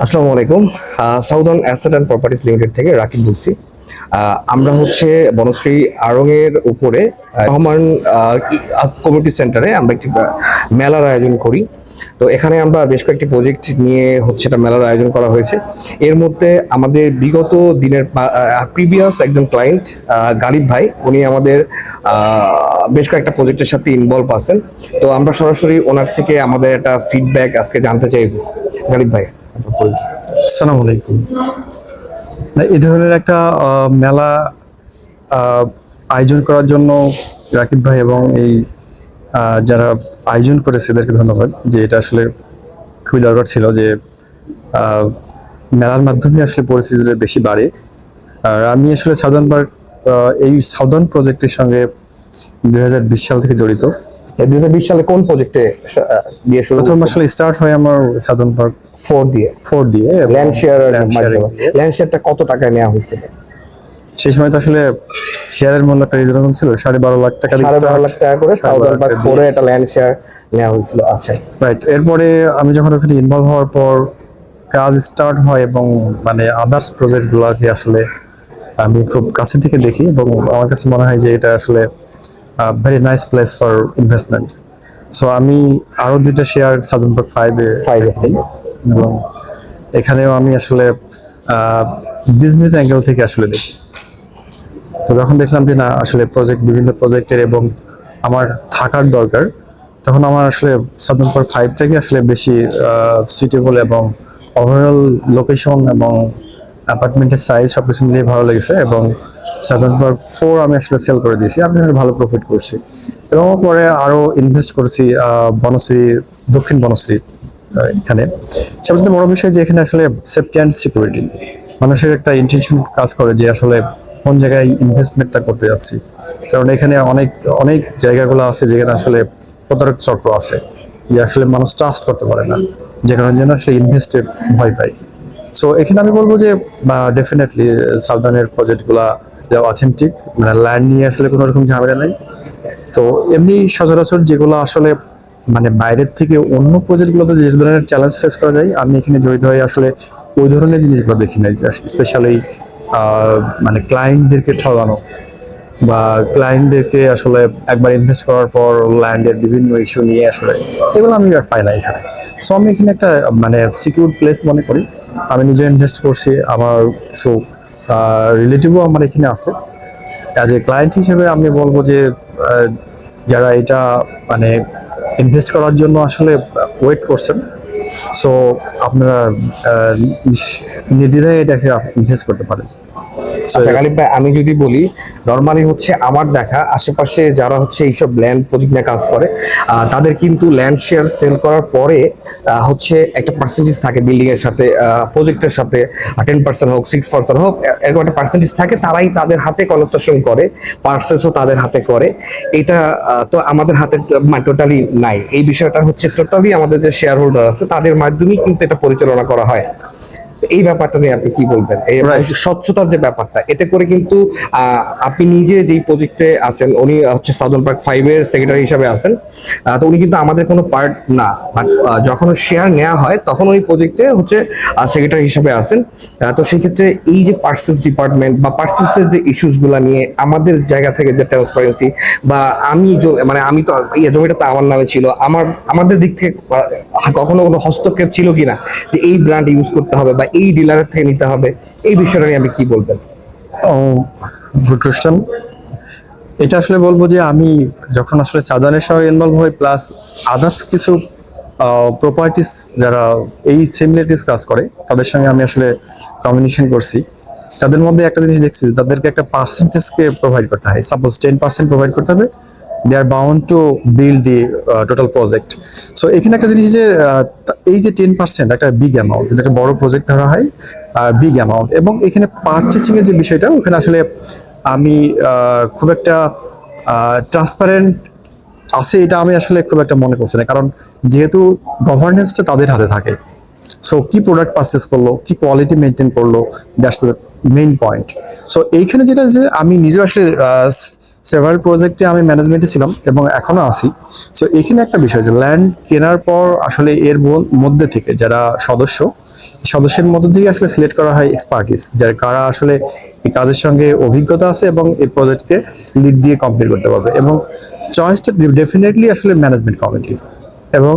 আসসালামু আলাইকুম। Southern asset and properties limited থেকে রাকিব বলছি। আমরা হচ্ছে বনশ্রী আড়ং-এর উপরে রহমান কমিউনিটি সেন্টারে আমরা একটি মেলার আয়োজন করি। তো এখানে আমরা বেশ কয়েকটি প্রজেক্ট নিয়ে হচ্ছে এটা মেলার আয়োজন করা হয়েছে। এর মধ্যে আমাদের বিগত দিনের প্রিভিয়াস একজন ক্লায়েন্ট গালিব ভাই, উনি আমাদের বেশ কয়েকটা প্রজেক্টের সাথে ইনভলভ আছেন। তো আমরা সরাসরি ওনার থেকে আমাদের একটা ফিডব্যাক আজকে জানতে চাইব। গালিব ভাই, আসসালামু আলাইকুম। এই ধরনের একটা মেলা আয়োজন করার জন্য রাকিব ভাই এবং এই যারা আয়োজন করেছে এদেরকে ধন্যবাদ। যে এটা আসলে খুবই দরকার ছিল যে মেলার মাধ্যমে আসলে পরিস্থিতিটা বেশি বাড়ে। আর আমি আসলে এই সাউদার্ন প্রজেক্টের সঙ্গে 2020 সাল থেকে জড়িত। 2020 সালে কোন প্রজেক্টে দিয়ে শুরু? প্রথম আসলে স্টার্ট হয় আমার সাউদার্ন পার্ক 4 দিয়ে ল্যান্ড শেয়ারটা কত টাকায় নেওয়া হয়েছিল? সেই সময় তো আসলে শেয়ারের মূল্য একটা রিজনেবল ছিল, 12.5 লাখ টাকা। 12.5 লাখ টাকা করে সাউদার্ন পার্ক 4 এ একটা ল্যান্ড শেয়ার নেওয়া হয়েছিল। আচ্ছা, রাইট। এরপরে আমি যখন ওখানে ইনভলভ হওয়ার পর কাজ স্টার্ট হয় এবং মানে আদার্স প্রজেক্ট গুলাকে আসলে আমি খুব কাছে থেকে দেখি এবং আমার কাছে মনে হয় যে এটা আসলে very nice place for investment. So আমি আরো 2টা শেয়ার সাউদার্ন পার্ক 5 এ এবং এখানেও আমি আসলে বিজনেস অ্যাঙ্গেল থেকে আসলে দেখি। তো যখন দেখলাম যে না, আসলে বিভিন্ন প্রজেক্টের এবং আমার থাকার দরকার, তখন আমার আসলে সাউদার্ন পার্ক 5টাকে আসলে বেশি সুইটেবল এবং ওভারঅল লোকেশন এবং অ্যাপার্টমেন্টের সাইজ সবকিছু মিলিয়ে ভালো লেগেছে। এবং সাউদার্ন পার্ক 4 আমি আসলে সেল করে দিয়েছি, আমি ভালো প্রফিট করছি। এবং পরে আরো ইনভেস্ট করেছি দক্ষিণ বনশ্রী এখানে। সবচেয়ে বড় বিষয় যে এখানে আসলে সেফটি অ্যান্ড সিকিউরিটি, মানুষের একটা ইন্টেনশন কাজ করে যে আসলে কোন জায়গায় ইনভেস্টমেন্টটা করতে যাচ্ছি। কারণ এখানে অনেক অনেক জায়গাগুলো আছে যেখানে আসলে প্রতারক চক্র আছে, যে আসলে মানুষ ট্রাস্ট করতে পারে না, যে কারণে যেন আসলে ইনভেস্টে ভয় পায়। সো এখানে আমি বলবো যে ডেফিনেটলি সাউদার্নের প্রজেক্টগুলা যা অথেন্টিক, মানে ল্যান্ড নিয়ে আসলে কোনো রকম ঝামেলা নেই। তো এমনি সচরাচর যেগুলো আসলে মানে বাইরের থেকে অন্য প্রজেক্টগুলোতে যে ধরনের চ্যালেঞ্জ ফেস করা যায়, আমি এখানে জড়িত হয়ে আসলে ওই ধরনের জিনিসগুলো দেখি নাই। স্পেশালি মানে ক্লায়েন্টদেরকে ঠগানো বা ক্লায়েন্টদেরকে আসলে একবার ইনভেস্ট করার পর ল্যান্ডের বিভিন্ন ইস্যু নিয়ে আসলে এগুলো আমি পাই না এখানে। সো আমি এখানে একটা মানে সিকিউর প্লেস মনে করি। আমি নিজে ইনভেস্ট করছি, আমার কিছু রিলেটিভও আমার এখানে আছে। অ্যাজ এ ক্লায়েন্ট হিসেবে আমি বলবো যে যারা এটা মানে ইনভেস্ট করার জন্য আসলে ওয়েট করছেন, সো আপনারা নির্দ্বিধায় এটাকে ইনভেস্ট করতে পারেন। আচ্ছা গালিব ভাই, আমি যদি বলি নর্মালি হচ্ছে আমার দেখা আশেপাশে যারা হচ্ছে এইসব ল্যান্ড প্রজেক্ট নিয়ে কাজ করে, তাদের কিন্তু ল্যান্ড শেয়ার সেল করার পরে হচ্ছে একটা পার্সেন্টেজ থাকে বিল্ডিং এর সাথে, প্রজেক্টের সাথে 10% হোক 6% হোক, এরকম একটা পার্সেন্টেজ থাকে। তারাই তাদের হাতে কনস্ট্রাকশন করে, পার্সেসও তাদের হাতে করে। এটা তো আমাদের হাতে টোটালি নাই। এই বিষয়টা হচ্ছে টোটালি আমাদের যে শেয়ার হোল্ডার আছে তাদের মাধ্যমেই কিন্তু এটা পরিচালনা করা হয়। এই ব্যাপারটা নিয়ে আপনি কি বলবেন? এই স্বচ্ছতার যে ব্যাপারটা, এতে করে কিন্তু আপনি নিজে যেই প্রজেক্টে আছেন, উনি হচ্ছে সাউদার্ন পার্ক 5 এর সেক্রেটারি হিসাবে আছেন, তো উনি কিন্তু আমাদের কোনো পার্ট না, বাট যখন শেয়ার নেওয়া হয় তখন ওই প্রজেক্টে হচ্ছে সেক্রেটারি হিসাবে আছেন। তো সেই ক্ষেত্রে এই যে পার্সেস ডিপার্টমেন্ট বা পার্সেসের যে ইস্যুস গুলা নিয়ে আমাদের জায়গা থেকে যে ট্রান্সপারেন্সি, বা মানে আমি তো এই জমিটা তো আমার নামে ছিল, আমাদের দিক থেকে কখনো কোনো হস্তক্ষেপ ছিল কিনা যে এই ব্র্যান্ড ইউজ করতে হবে বা এই ডিলারের থেকে নিতে হবে, এই বিষয়টা নিয়ে আপনি কি বলবেন? Good question. এটা আসলে বলবো যে আমি যখন আসলে সাউদার্নের সঙ্গে ইনভলভ হই, প্লাস আদার্স কিছু প্রপার্টিস যারা এই সিমিলারিটিস কাজ করে তাদের সঙ্গে আমি আসলে কমিউনিকেশন করছি, তাদের মধ্যে একটা জিনিস দেখছি যে তাদেরকে একটা পার্সেন্টেজকে প্রোভাইড করতে হয়। সাপোজ 10% প্রোভাইড করতে হবে, they are bound to build the total project. So এখানে একটা জিনিস যে এই যে 10% একটা বিগ অ্যামাউন্ট, একটা বড় প্রজেক্ট ধরা হয়, বিগ অ্যামাউন্ট। এবং এখানে পারচেজিং এর যে বিষয়টা, ওখানে আসলে আমি খুব একটা ট্রান্সপারেন্ট আছে এটা আমি আসলে খুব একটা মনে করছি না, কারণ যেহেতু গভর্নেন্সটা তাদের হাতে থাকে। সো কি প্রোডাক্ট পারচেস করলো, কি কোয়ালিটি মেনটেন করলো, that's the main point. So এইখানে যেটা যে আমি নিজে আসলে সেভারাল প্রজেক্টে আমি ম্যানেজমেন্টে ছিলাম এবং এখনো আছি। সো এখানে একটা বিষয় যে ল্যান্ড কেনার পর আসলে এর মধ্যে থেকে যারা সদস্যের মধ্যে থেকে আসলে সিলেক্ট করা হয় এক্সপার্টিস, যারা কারা আসলে এই কাজের সঙ্গে অভিজ্ঞতা আছে এবং এই প্রজেক্টকে লিড দিয়ে কমপ্লিট করতে পারবে। এবং চয়েসটা ডেফিনেটলি আসলে ম্যানেজমেন্ট কমিটি এবং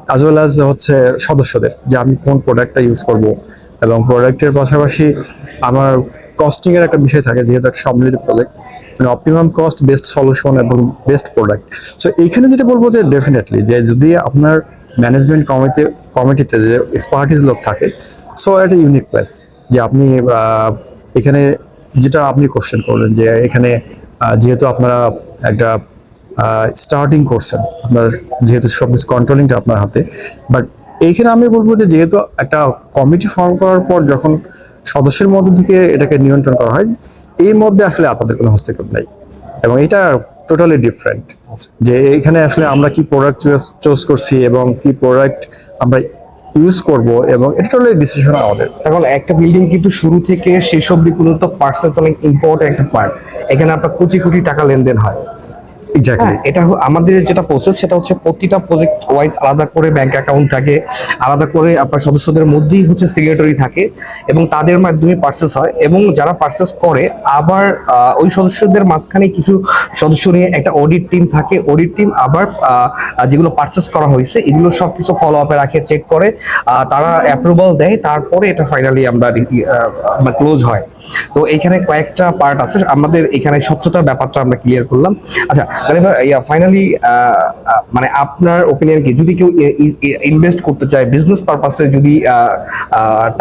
অ্যাজ ওয়েল অ্যাজ হচ্ছে সদস্যদের, যে আমি কোন প্রোডাক্টটা ইউজ করব। এবং প্রোডাক্টের পাশাপাশি আমার কস্টিং এর একটা বিষয় থাকে, যেহেতু একটা সম্মিলিত প্রজেক্ট, মানে অপটিমাম কস্ট, বেস্ট সলিউশন এবং বেস্ট প্রোডাক্ট। সো এইখানে যেটা বলবো যে ডেফিনেটলি যে যদি আপনার ম্যানেজমেন্ট কমিটিতে যে এক্সপার্টিস লোক থাকে, সো একটা ইউনিক প্লেস যে আপনি এখানে যেটা আপনি কোশ্চেন করলেন যে এখানে যেহেতু আপনারা একটা স্টার্টিং করছেন, আপনার যেহেতু সব কিছু কন্ট্রোলিংটা আপনার হাতে, বাট এইখানে আমি বলবো যে যেহেতু একটা কমিটি ফর্ম করার পর যখন সদস্যের মধ্যে থেকে এটাকে নিয়ন্ত্রণ করা হয়, এই মধ্যে আসলে আপনাদের কোনো হস্তক্ষেপ নাই এবং এটা টোটালি ডিফারেন্ট। যে এখানে আসলে আমরা কি প্রোডাক্ট চুজ করছি এবং কি প্রোডাক্ট আমরা ইউজ করব, এবং এটা টোটালি ডিসিশন আমাদের। এখন একটা বিল্ডিং কিন্তু শুরু থেকে শেষ অবধি পর্যন্ত পার্সেস অনেক ইম্পর্টেন্ট একটা পার্ট। এখানে আপনার কোটি কোটি টাকা লেনদেন হয়। এক্স্যাক্টলি। এটা আমাদের যেটা প্রসেস সেটা হচ্ছে প্রতিটা প্রজেক্ট ওয়াইজ আলাদা করে ব্যাংক অ্যাকাউন্ট থাকে, আলাদা করে আপনার সদস্যদের মধ্যেই হচ্ছে সিগনেটরি থাকে এবং তাদের মাধ্যমে পার্সেস হয়। এবং যারা পার্সেস করে আবার ওই সদস্যদের মাঝখানে কিছু সদস্য নিয়ে একটা অডিট টিম থাকে। অডিট টিম আবার যেগুলো পার্সেস করা হয়েছে এগুলো সব কিছু ফলো আপে রাখে, চেক করে, তারা অ্যাপ্রুভাল দেয়, তারপরে এটা ফাইনালি আমরা ক্লোজ হয়। তো এখানে কয়েকটা পার্ট আছে, আমাদের এখানে স্বচ্ছতার ব্যাপারটা আমরা ক্লিয়ার করলাম। আচ্ছা ফাইনালি মানে আপনার ওপিনিয়ন কি, যদি কেউ ইনভেস্ট করতে চায় বিজনেস পারপাসে, যদি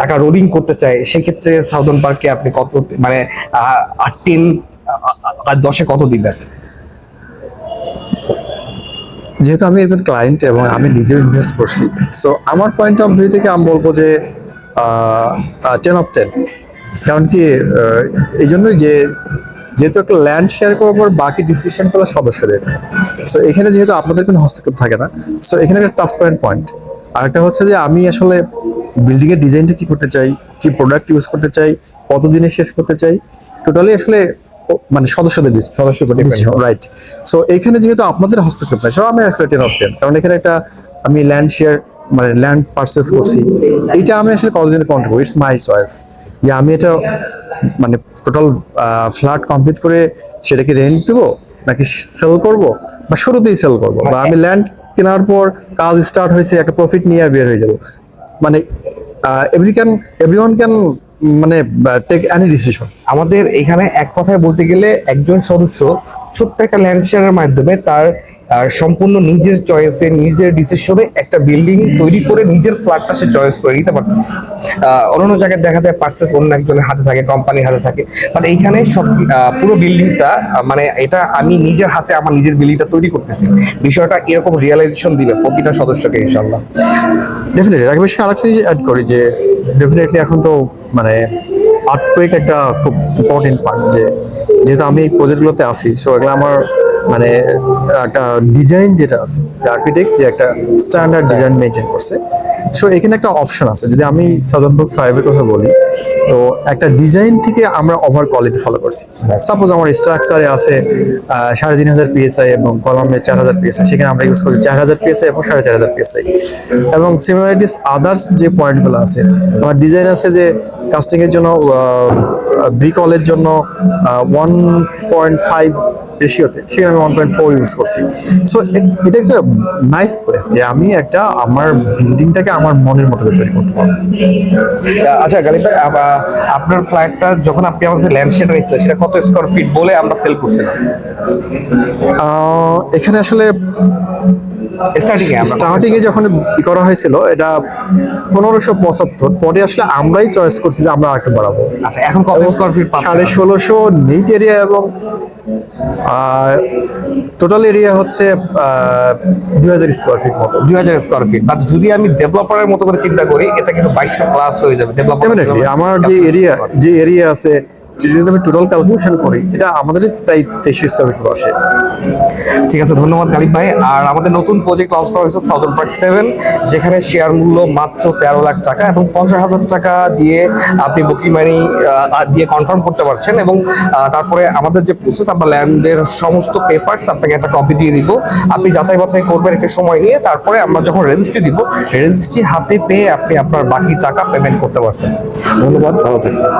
টাকা রোলিং করতে চায়, সেক্ষেত্রে সাউদার্ন পার্কে আপনি কত, মানে 10 আর 10-এ কত দিবেন? যেহেতু আমি একজন ক্লায়েন্ট এবং আমি নিজেও ইনভেস্ট করছি, সো আমার পয়েন্ট অফ ভিউ থেকে আমি বলবো যে 10/10। কারণ কি এই জন্যই যে যেহেতু একটা ল্যান্ড শেয়ার করার পর বাকি ডিসিশন গুলো সদস্যদের, সো এখানে যেহেতু আপনাদের কোনো হস্তক্ষেপ থাকে না, সো এখানে একটা ট্রান্সপারেন্ট পয়েন্ট। আর একটা হচ্ছে যে আমি আসলে বিল্ডিং এর ডিজাইনটা কি করতে চাই, কি প্রোডাক্ট ইউজ করতে চাই, কতদিনে শেষ করতে চাই, টোটালি আসলে মানে সদস্যদের রাইট। সো এখানে যেহেতু আপনাদের হস্তক্ষেপ নাই, সো আমি আসলে 10/10। কারণ এখানে একটা আমি ল্যান্ড শেয়ার মানে ল্যান্ড পারচেস করছি, এইটা আমি আসলে কতদিনে কন্ট্রোল করবো, ইটস মাই চয়েস। যে আমি এটা মানে টোটাল ফ্ল্যাট কমপ্লিট করে সেটাকে রেন্ট দেবো, নাকি সেল করব, বা শুরুতেই সেল করবো, বা আমি ল্যান্ড কেনার পর কাজ স্টার্ট হয়েছে একটা প্রফিট নিয়ে বের হয়ে যাবো। মানে এভরিওয়ান ক্যান মানে টেক এনি ডিসিশন। আমাদের এখানে এক কথায় বলতে গেলে একজন সদস্য ছোট্ট একটা ল্যান্ড শেয়ারের মাধ্যমে তার সম্পূর্ণ নিজের চয়েসে, নিজের ডিসিশনে একটা বিল্ডিং তৈরি করে নিজের ফ্ল্যাটটা সে চয়েস করে নিতে পারতেছে। অন্যান্য জায়গায় দেখা যায় পার্সেস অন্য একজনের হাতে থাকে, কোম্পানির হাতে থাকে, বাট এইখানে সব পুরো বিল্ডিংটা মানে এটা আমি নিজের হাতে আমার নিজের বিল্ডিংটা তৈরি করতেছি। বিষয়টা এরকম রিয়েলাইজেশন দিবে প্রতিটা সদস্যকে ইনশাল্লাহ। ডেফিনেটলি একটা বিষয় আরেকটা জিনিস অ্যাড করি যে ডেফিনেটলি এখন তো মানে আর্টকুইক একটা খুব ইম্পর্টেন্ট পার্ট, যে যেহেতু আমি এই প্রজেক্টগুলোতে আসি, সো এগুলো আমার মানে একটা ডিজাইন যেটা আছে, আর্কিটেক্ট যে একটা স্ট্যান্ডার্ড ডিজাইন মেনটেন করছে, সো এখানে একটা অপশন আছে। যদি আমি সাউদার্নবর্গ 5-এর কথা বলি, তো একটা ডিজাইন থেকে আমরা ওভার কোয়ালিটি ফলো করছি। সাপোজ আমার স্ট্রাকচারে আছে 3500 PSI এবং কলামে 4000 PSI, সেখানে আমরা ইউজ করছি 4000 PSI এবং 4500 PSI। এবং সিমিলারিটিস আদার্স যে পয়েন্টগুলো আছে, আমার ডিজাইন আছে যে কাস্টিং এর জন্য ব্রিক ওয়ালের জন্য 1.5 রেশিওতে, সেখানে আমি 1.4 ইউজ করছি। সো এটা একটা নাইস প্লেস যে আমি একটা আমার বিল্ডিংটাকে আমার মনের মতো তৈরি করতে পারবো। আচ্ছা গালিব ভাই, আপনার ফ্ল্যাটটা যখন আপনি আমাদের ল্যান্ড শেয়ার নিয়েছিলেন সেটা কত স্কোয়ার ফিট বলে আমরা সেল করছিলাম? এখানে আসলে স্টার্টিং এ যখন করা হয়েছিল এটা 1575, পরে আসলে আমরাই চয়েস করছি যে আমরা একটু বাড়াবো। আচ্ছা এখন কত স্কোয়ার ফিট? 1650 নেট এরিয়া এবং টোটাল এরিয়া হচ্ছে 2000 স্কোয়ার ফিট মতো। 2000 স্কোয়ার ফিট, বাট যদি আমি ডেভেলপারের মতো করে চিন্তা করি এটা কিন্তু 2200 প্লাস হয়ে যাবে। ডেফিনেটলি আমার যে এরিয়া আছে যদি আমি টোটাল ক্যালকুলেশন করি এটা আমাদের প্রায় 23 স্কয়ার ফিট বসে। ঠিক আছে, ধন্যবাদ গালিব ভাই। আর আমাদের নতুন প্রজেক্ট লঞ্চ করা হয়েছে সাউদার্ন পার্ক 7, যেখানে শেয়ার মূল্য মাত্র 13 লাখ টাকা এবং 50,000 টাকা দিয়ে আপনি বুকিং মানি দিয়ে কনফার্ম করতে পারছেন। এবং তারপরে আমাদের যে প্রসেস, আমরা ল্যান্ডের সমস্ত পেপারস আপনাকে একটা কপি দিয়ে দিব, আপনি যাচাই বাছাই করবেন একটু সময় নিয়ে। তারপরে আমরা যখন রেজিস্ট্রি দিব, রেজিস্ট্রি হাতে পেয়ে আপনি আপনার বাকি টাকা পেমেন্ট করতে পারছেন। ধন্যবাদ, ভালো থাকবেন।